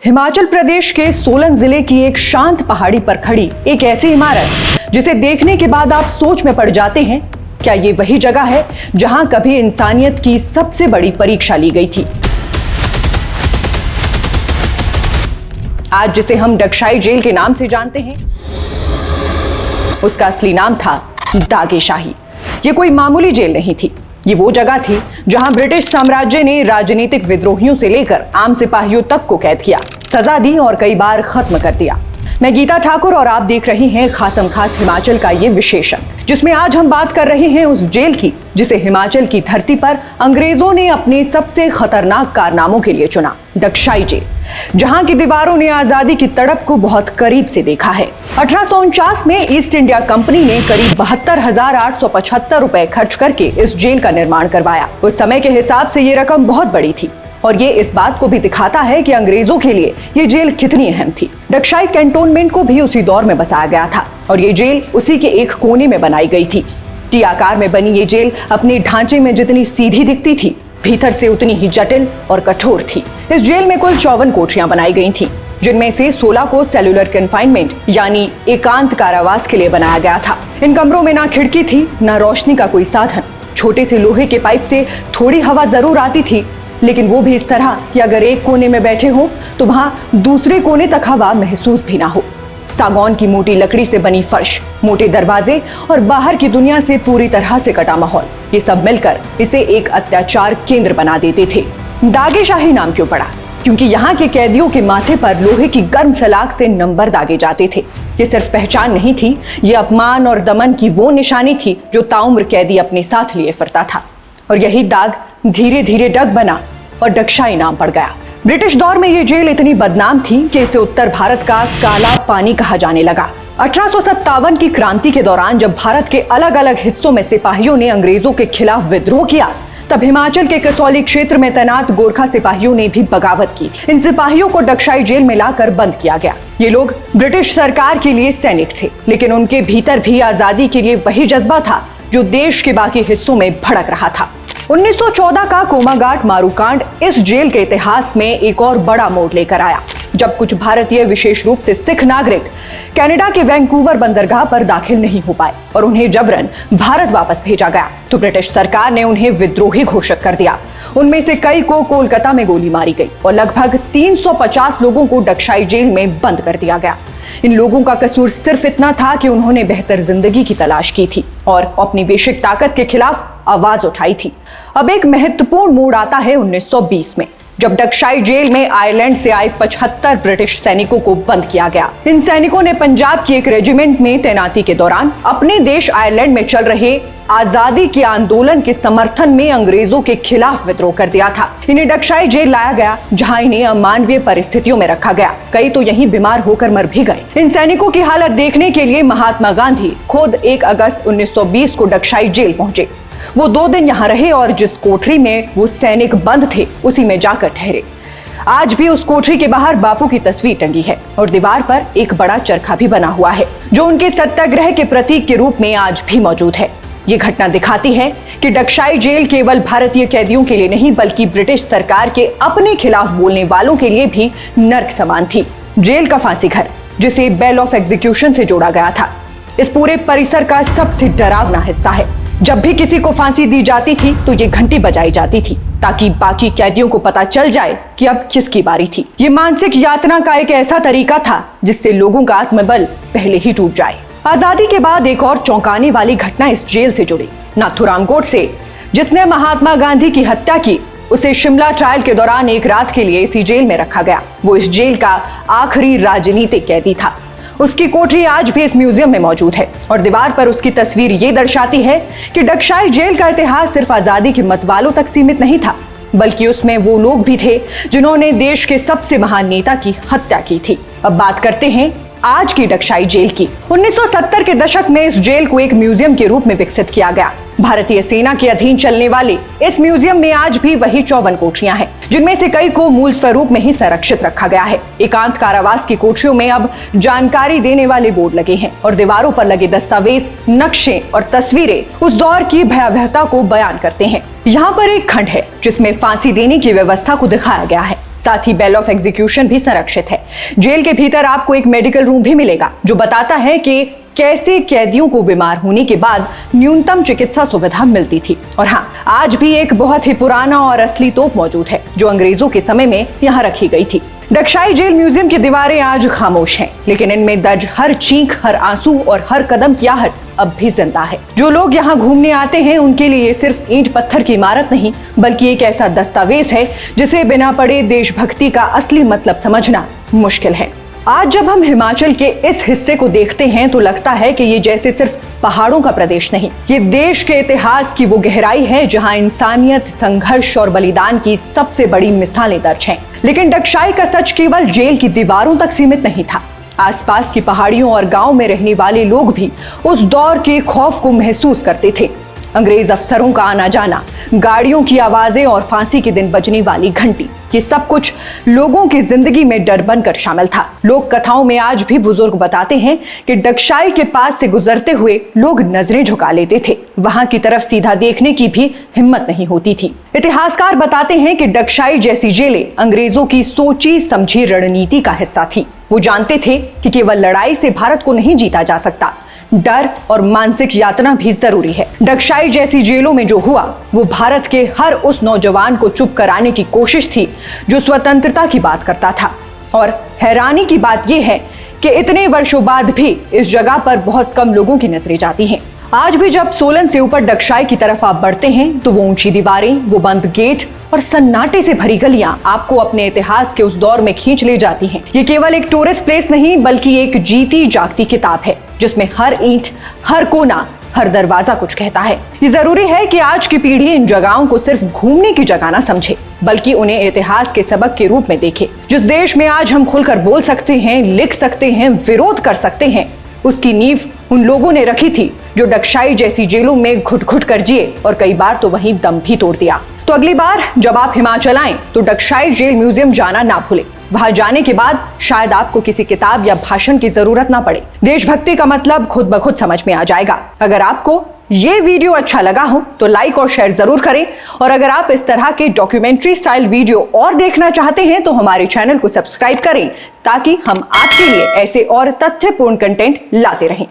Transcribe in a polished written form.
हिमाचल प्रदेश के सोलन जिले की एक शांत पहाड़ी पर खड़ी एक ऐसी इमारत जिसे देखने के बाद आप सोच में पड़ जाते हैं, क्या ये वही जगह है जहां कभी इंसानियत की सबसे बड़ी परीक्षा ली गई थी। आज जिसे हम डगशाई जेल के नाम से जानते हैं, उसका असली नाम था दागे शाही। ये कोई मामूली जेल नहीं थी, ये वो जगह थी जहां ब्रिटिश साम्राज्य ने राजनीतिक विद्रोहियों से लेकर आम सिपाहियों तक को कैद किया, सजा दी और कई बार खत्म कर दिया। मैं गीता ठाकुर और आप देख रहे हैं खासम खास हिमाचल का ये विशेषण, जिसमें आज हम बात कर रहे हैं उस जेल की जिसे हिमाचल की धरती पर अंग्रेजों ने अपने सबसे खतरनाक कारनामों के लिए चुना, डगशाई जेल, जहां की दीवारों ने आजादी की तड़प को बहुत करीब से देखा है। 1849 में ईस्ट इंडिया कंपनी ने करीब 72,875 रुपए खर्च करके इस जेल का निर्माण करवाया। उस समय के हिसाब से ये रकम बहुत बड़ी थी और ये इस बात को भी दिखाता है कि अंग्रेजों के लिए ये जेल कितनी अहम थी। डगशाई कैंटोनमेंट को भी उसी दौर में बसाया गया था और ये जेल उसी के एक कोने में बनाई गई थी। टी आकार में बनी ये जेल अपने ढांचे में जितनी सीधी दिखती थी, भीतर से उतनी ही जटिल और कठोर थी। इस जेल में कुल 54 कोठरियां बनाई गई थीं, जिनमें से 16 को सेलुलर कन्फाइनमेंट यानी एकांत कारावास के लिए बनाया गया था। इन कमरों में ना खिड़की थी, ना रोशनी का कोई साधन। छोटे से लोहे के पाइप से थोड़ी हवा जरूर आती थी, लेकिन वो भी इस तरह कि अगर एक कोने में बैठे हो तो वहां दूसरे कोने तक हवा महसूस भी ना हो। सागौन की मोटी लकड़ी से बनी फर्श, मोटे दरवाजे और बाहर की दुनिया से पूरी तरह से कटा माहौल, ये सब मिलकर इसे एक अत्याचार केंद्र बना देते थे। दागे शाही नाम क्यों पड़ा? क्योंकि यहाँ के कैदियों के माथे पर लोहे की गर्म सलाख से नंबर दागे जाते थे। ये सिर्फ पहचान नहीं थी, ये अपमान और दमन की वो निशानी थी जो ताउम्र कैदी अपने साथ लिए फिरता था। और यही दाग धीरे धीरे डग बना और डगशाई नाम पड़ गया। ब्रिटिश दौर में ये जेल इतनी बदनाम थी कि इसे उत्तर भारत का काला पानी कहा जाने लगा। 1857 की क्रांति के दौरान जब भारत के अलग अलग हिस्सों में सिपाहियों ने अंग्रेजों के खिलाफ विद्रोह किया, तब हिमाचल के कसौली क्षेत्र में तैनात गोरखा सिपाहियों ने भी बगावत की। इन सिपाहियों को डगशाई जेल में लाकर बंद किया गया। ये लोग ब्रिटिश सरकार के लिए सैनिक थे, लेकिन उनके भीतर भी आजादी के लिए वही जज्बा था जो देश के बाकी हिस्सों में भड़क रहा था। 1914 का कोमाघाट मारूकांड इस जेल के इतिहास में एक और बड़ा मोड़ लेकर आया, जब कुछ भारतीय, विशेष रूप से सिख नागरिक, कनाडा के वैंकूवर बंदरगाह पर दाखिल नहीं हो पाए और उन्हें जबरन भारत वापस भेजा गया, तो ब्रिटिश सरकार ने उन्हें विद्रोही घोषित कर दिया। उनमें से कई को कोलकाता में गोली मारी गई और लगभग 350 लोगों को डगशाई जेल में बंद कर दिया गया। इन लोगों का कसूर सिर्फ इतना था कि उन्होंने बेहतर जिंदगी की तलाश की थी और अपनी वैश्विक ताकत के खिलाफ आवाज उठाई थी। अब एक महत्वपूर्ण मोड़ आता है 1920 में, जब डगशाई जेल में आयरलैंड से आए 75 ब्रिटिश सैनिकों को बंद किया गया। इन सैनिकों ने पंजाब की एक रेजिमेंट में तैनाती के दौरान अपने देश आयरलैंड में चल रहे आजादी के आंदोलन के समर्थन में अंग्रेजों के खिलाफ विद्रोह कर दिया था। इन्हें डगशाई जेल लाया गया, जहां इन्हें अमानवीय परिस्थितियों में रखा गया। कई तो यहीं बीमार होकर मर भी गए। इन सैनिकों की हालत देखने के लिए महात्मा गांधी खुद 1 अगस्त 1920 को डगशाई जेल पहुंचे। वो 2 दिन यहाँ रहे और जिस कोठरी में वो सैनिक बंद थे, उसी में जाकर ठहरे। आज भी उस कोठरी के बाहर बापू की तस्वीर टंगी है और दीवार पर एक बड़ा चरखा भी बना हुआ है, जो उनके सत्याग्रह के प्रतीक के रूप में आज भी मौजूद है। ये घटना दिखाती है कि डगशाई जेल केवल भारतीय कैदियों के लिए नहीं, बल्कि ब्रिटिश सरकार के अपने खिलाफ बोलने वालों के लिए भी नर्क समान थी। जेल का फांसी घर, जिसे बेल ऑफ एग्जीक्यूशन से जोड़ा गया था, इस पूरे परिसर का सबसे डरावना हिस्सा है। जब भी किसी को फांसी दी जाती थी तो ये घंटी बजाई जाती थी, ताकि बाकी कैदियों को पता चल जाए कि अब किसकी बारी थी। ये मानसिक यातना का एक ऐसा तरीका था जिससे लोगों का आत्मबल पहले ही टूट जाए। आजादी के बाद एक और चौंकाने वाली घटना इस जेल से जुड़ी। नाथूराम गोडसे, जिसने महात्मा गांधी की हत्या की, उसे शिमला ट्रायल के दौरान एक रात के लिए इसी जेल में रखा गया। वो इस जेल का आखिरी राजनीतिक कैदी था। उसकी कोठरी आज भी इस म्यूजियम में मौजूद है और दीवार पर उसकी तस्वीर ये दर्शाती है कि डगशाई जेल का इतिहास सिर्फ आजादी के मतवालों तक सीमित नहीं था, बल्कि उसमें वो लोग भी थे जिन्होंने देश के सबसे महान नेता की हत्या की थी। अब बात करते हैं आज की डगशाई जेल की। 1970 के दशक में इस जेल को एक म्यूजियम के रूप में विकसित किया गया। भारतीय सेना के अधीन चलने वाले इस म्यूजियम में आज भी वही 54 कोठरियां हैं, जिनमें से कई को मूल स्वरूप में ही संरक्षित रखा गया है। एकांत कारावास की कोठरियों में अब जानकारी देने वाले बोर्ड लगे हैं और दीवारों पर लगे दस्तावेज, नक्शे और तस्वीरें उस दौर की भयावहता को बयान करते हैं। यहाँ पर एक खंड है जिसमें फांसी देने की व्यवस्था को दिखाया गया है। साथ ही बेल ऑफ एग्जीक्यूशन भी संरक्षित है। जेल के भीतर आपको एक मेडिकल रूम भी मिलेगा जो बताता है कि कैसे कैदियों को बीमार होने के बाद न्यूनतम चिकित्सा सुविधा मिलती थी। और हाँ, आज भी एक बहुत ही पुराना और असली तोप मौजूद है जो अंग्रेजों के समय में यहाँ रखी गई थी। डगशाई जेल म्यूजियम की दीवारें आज खामोश हैं, लेकिन इनमें दर्ज हर चीख, हर आंसू और हर कदम की आहट अब भी जिंदा है। जो लोग यहाँ घूमने आते हैं उनके लिए ये सिर्फ ईंट पत्थर की इमारत नहीं, बल्कि एक ऐसा दस्तावेज है जिसे बिना पढ़े देशभक्ति का असली मतलब समझना मुश्किल है। आज जब हम हिमाचल के इस हिस्से को देखते हैं तो लगता है कि ये जैसे सिर्फ पहाड़ों का प्रदेश नहीं, ये देश के इतिहास की वो गहराई है जहां इंसानियत, संघर्ष और बलिदान की सबसे बड़ी मिसालें दर्ज हैं। लेकिन डगशाई का सच केवल जेल की दीवारों तक सीमित नहीं था। आसपास की पहाड़ियों और गांव में रहने वाले लोग भी उस दौर के खौफ को महसूस करते थे। अंग्रेज अफसरों का आना जाना, गाड़ियों की आवाजें और फांसी के दिन बजने वाली घंटी, ये सब कुछ लोगों की जिंदगी में डर बनकर शामिल था। लोक कथाओं में आज भी बुजुर्ग बताते हैं कि डगशाई के पास से गुजरते हुए लोग नजरें झुका लेते थे, वहां की तरफ सीधा देखने की भी हिम्मत नहीं होती थी। इतिहासकार बताते हैं कि डगशाई जैसी जेलें अंग्रेजों की सोची समझी रणनीति का हिस्सा थी। वो जानते थे कि केवल लड़ाई से भारत को नहीं जीता जा सकता, डर और मानसिक यातना भी जरूरी है। डगशाई जैसी जेलों में जो हुआ वो भारत के हर उस नौजवान को चुप कराने की कोशिश थी जो स्वतंत्रता की बात करता था। और हैरानी की बात यह है कि इतने वर्षों बाद भी इस जगह पर बहुत कम लोगों की नजरें जाती हैं। आज भी जब सोलन से ऊपर डगशाई की तरफ आप बढ़ते हैं तो वो ऊंची दीवारें, वो बंद गेट और सन्नाटे से भरी गलियां आपको अपने इतिहास के उस दौर में खींच ले जाती हैं। ये केवल एक टूरिस्ट प्लेस नहीं बल्कि एक जीती जागती किताब है जिसमें हर ईंट, हर कोना, हर दरवाजा कुछ कहता है। ये जरूरी है कि आज की पीढ़ी इन जगहों को सिर्फ घूमने की जगह ना समझे बल्कि उन्हें इतिहास के सबक के रूप में देखे। जिस देश में आज हम खुलकर बोल सकते हैं, लिख सकते हैं, विरोध कर सकते हैं, उसकी नींव उन लोगों ने रखी थी जो डगशाई जैसी जेलों में घुट घुट कर जिए और कई बार तो वहीं दम भी तोड़ दिया। तो अगली बार जब आप हिमाचल आएं तो डगशाई जेल म्यूजियम जाना ना भूलें। वहां जाने के बाद शायद आपको किसी किताब या भाषण की जरूरत ना पड़े। देशभक्ति का मतलब खुद ब खुद समझ में आ जाएगा। अगर आपको ये वीडियो अच्छा लगा हो तो लाइक और शेयर जरूर करें, और अगर आप इस तरह के डॉक्यूमेंट्री स्टाइल वीडियो और देखना चाहते हैं तो हमारे चैनल को सब्सक्राइब करें ताकि हम आपके लिए ऐसे और तथ्यपूर्ण कंटेंट लाते रहें।